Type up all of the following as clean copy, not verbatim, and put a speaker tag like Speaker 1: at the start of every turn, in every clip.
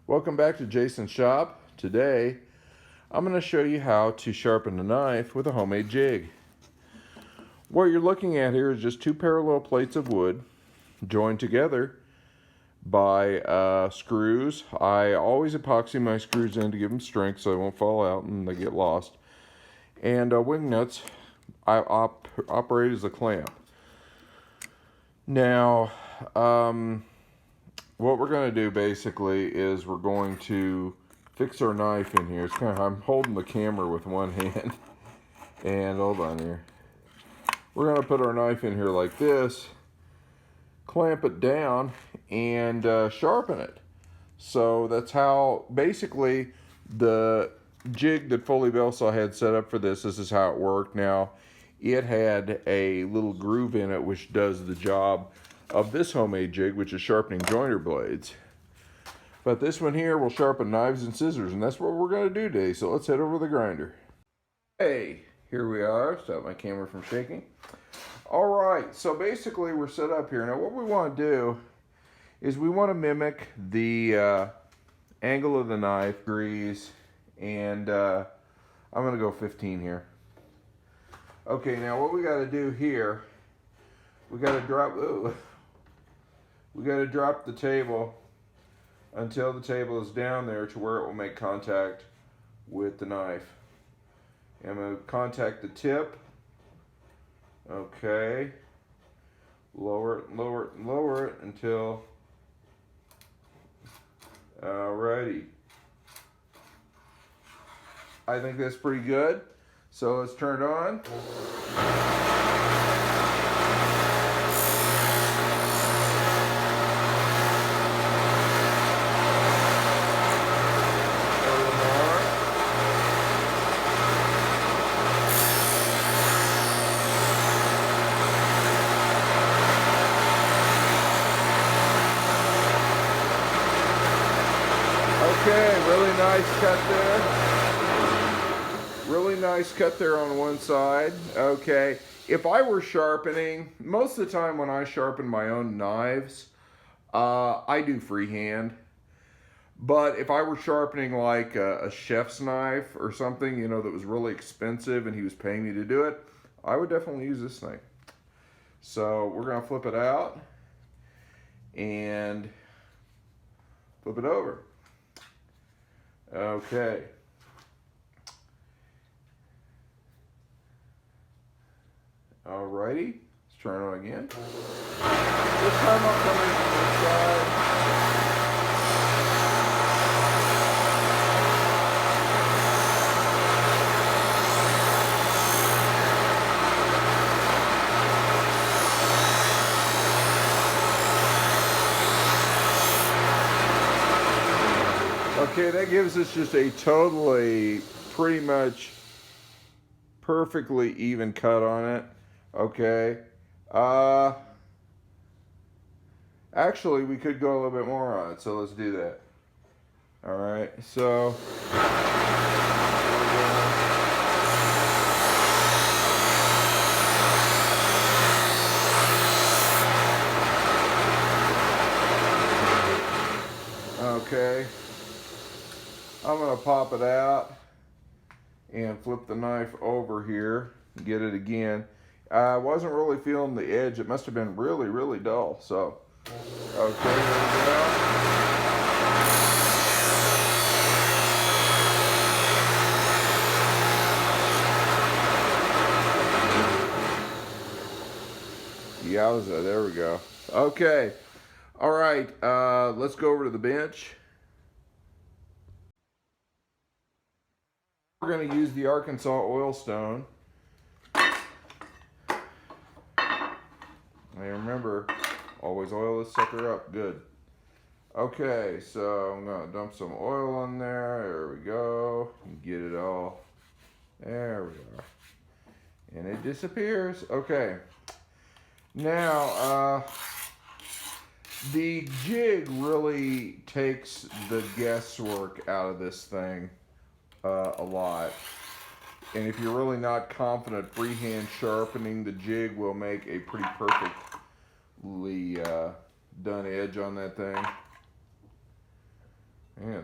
Speaker 1: Welcome back to Jason's shop. Today I'm going to show you how to sharpen a knife with a homemade jig. What you're looking at here is just two parallel plates of wood joined together by screws. I always epoxy my screws in to give them strength so they won't fall out and they get lost. And wing nuts I operate as a clamp. Now what we're going to do basically is we're going to fix our knife in here. It's kind of, I'm holding the camera with one hand. And hold on here. We're going to put our knife in here like this, clamp it down, and sharpen it. So that's how basically the jig that Foley Belsaw had set up for this is how it worked. Now, it had a little groove in it which does the job of this homemade jig, which is sharpening jointer blades. But this one here will sharpen knives and scissors, and that's what we're going to do today. So let's head over to the grinder. Hey, here we are. Stop my camera from shaking. All right, so basically we're set up here. Now what we want to do is we want to mimic the angle of the knife degrees, and I'm going to go 15 here. Okay, now what we got to do here, we got to drop the table until the table is down there to where it will make contact with the knife. And I'm going to contact the tip. Okay. Lower it, lower it, and lower it until. Alrighty. I think that's pretty good. So let's turn it on. Okay, really nice cut there. Really nice cut there on one side. Okay, if I were sharpening, most of the time when I sharpen my own knives, I do freehand. But if I were sharpening like a chef's knife or something, you know, that was really expensive and he was paying me to do it, I would definitely use this thing. So we're gonna flip it out and flip it over. Okay. Alrighty. Let's turn it on again. This time I'll come in from this side. Okay, that gives us just a totally, pretty much perfectly even cut on it. Okay. Actually, we could go a little bit more on it, so let's do that. All right, so. Okay. I'm going to pop it out and flip the knife over here and get it again. I wasn't really feeling the edge. It must have been really, really dull. So, okay, there we go. Yowza, there we go. Okay. All right, let's go over to the bench. We're going to use the Arkansas oil stone. And remember, always oil this sucker up. Good. Okay, so I'm going to dump some oil on there. There we go. Get it all. There we are. And it disappears. Okay. Now, the jig really takes the guesswork out of this thing. A lot. And if you're really not confident, freehand sharpening the jig will make a pretty perfectly done edge on that thing. Man,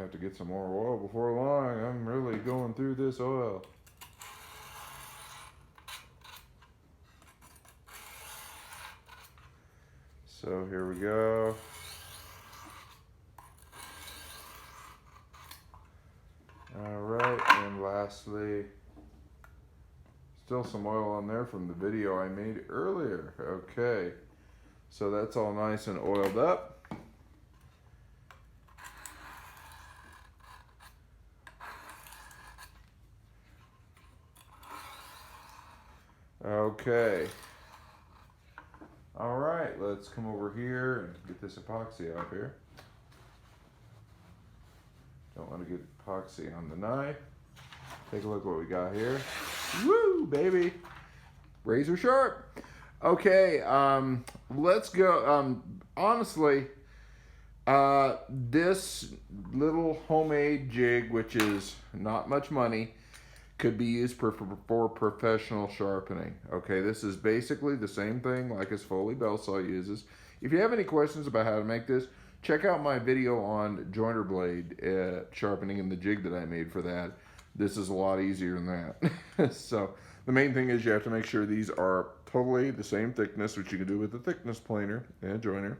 Speaker 1: have to get some more oil before long. I'm really going through this oil. So here we go. All right, and lastly, still some oil on there from the video I made earlier. Okay, so that's all nice and oiled up. Okay. All right, let's come over here and get this epoxy out here. Don't want to get epoxy on the knife. Take a look what we got here. Woo, baby. Razor sharp. Okay, let's go. Honestly, this little homemade jig, which is not much money, could be used for professional sharpening. Okay, this is basically the same thing like as Foley Belsaw uses. If you have any questions about how to make this, check out my video on jointer blade sharpening and the jig that I made for that. This is a lot easier than that. So the main thing is you have to make sure these are totally the same thickness, which you can do with the thickness planer and joiner.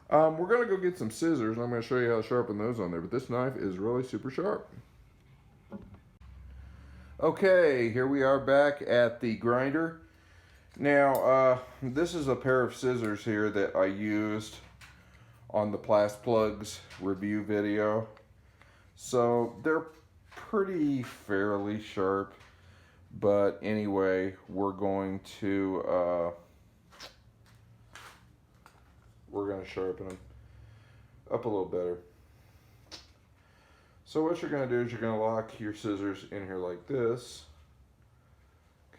Speaker 1: We're gonna go get some scissors. I'm gonna show you how to sharpen those on there, but this knife is really super sharp. Okay, here we are back at the grinder. Now, this is a pair of scissors here that I used on the Plast Plugs review video. So they're pretty fairly sharp, but anyway, we're going to sharpen them up a little better. So what you're going to do is you're going to lock your scissors in here like this.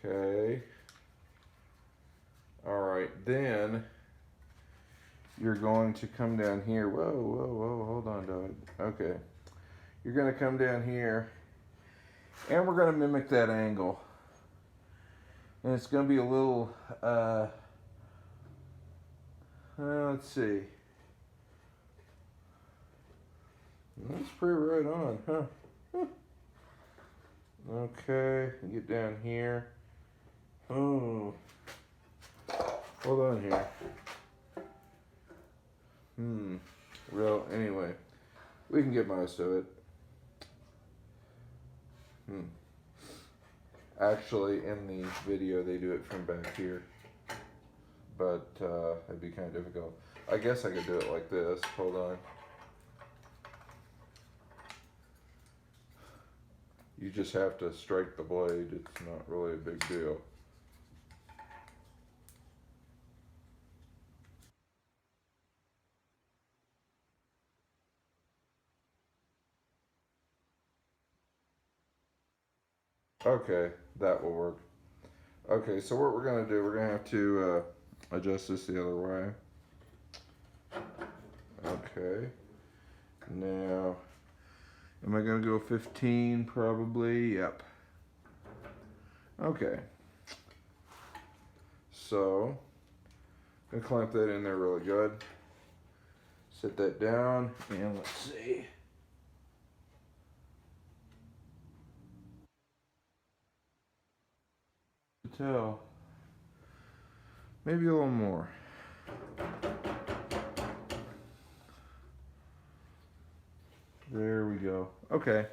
Speaker 1: Okay. All right, then you're going to come down here. Whoa, whoa, whoa, hold on, dog. Okay. You're going to come down here, and we're going to mimic that angle. And it's going to be a little, let's see. That's pretty right on, huh? Okay, get down here. Oh, hold on here. Well, anyway, we can get most of it. Actually, in the video, they do it from back here, but it'd be kind of difficult. I guess I could do it like this. Hold on. You just have to strike the blade. It's not really a big deal. Okay, that will work. Okay, so what we're going to do, we're going to have to adjust this the other way. Okay. Now, am I going to go 15? Probably, yep. Okay. So, I'm going to clamp that in there really good. Set that down, and let's see. Tell. Maybe a little more. There we go. Okay.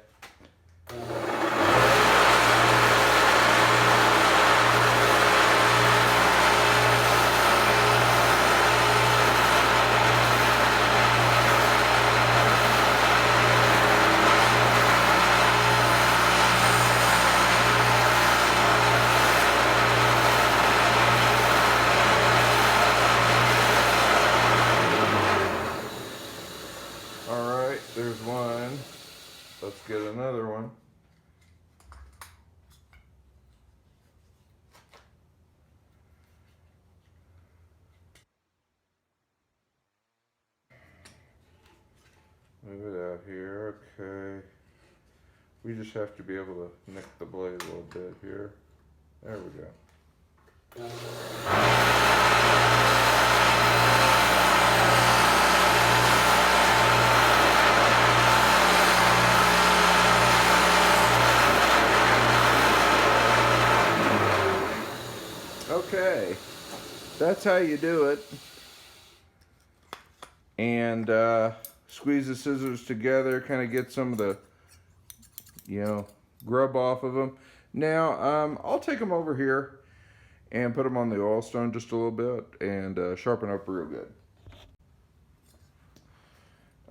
Speaker 1: There's one. Let's get another one. Move it out here. Okay. We just have to be able to nick the blade a little bit here. There we go. that's how you do it. And squeeze the scissors together, kind of get some of the, grub off of them. Now, I'll take them over here and put them on the oil stone just a little bit and sharpen up real good.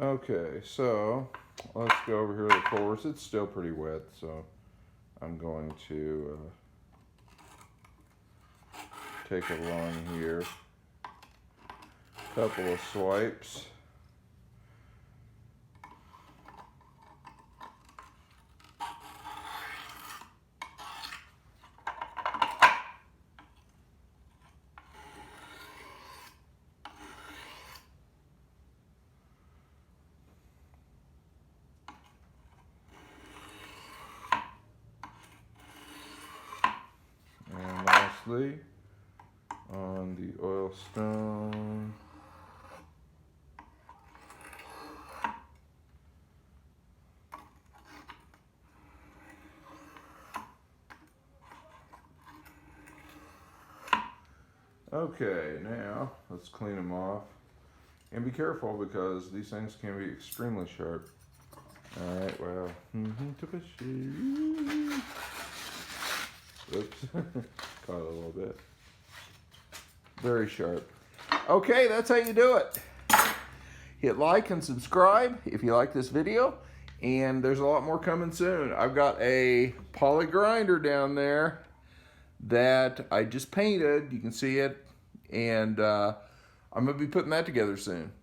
Speaker 1: Okay, so let's go over here to the course. It's still pretty wet, so I'm going to take it along here. Couple of swipes. And lastly, on the oil stone. Okay, now let's clean them off. And be careful because these things can be extremely sharp. Alright, well, oops, caught it a little bit. Very sharp. Okay, that's how you do it. Hit like and subscribe if you like this video. And there's a lot more coming soon. I've got a poly grinder down there that I just painted. You can see it. And I'm going to be putting that together soon.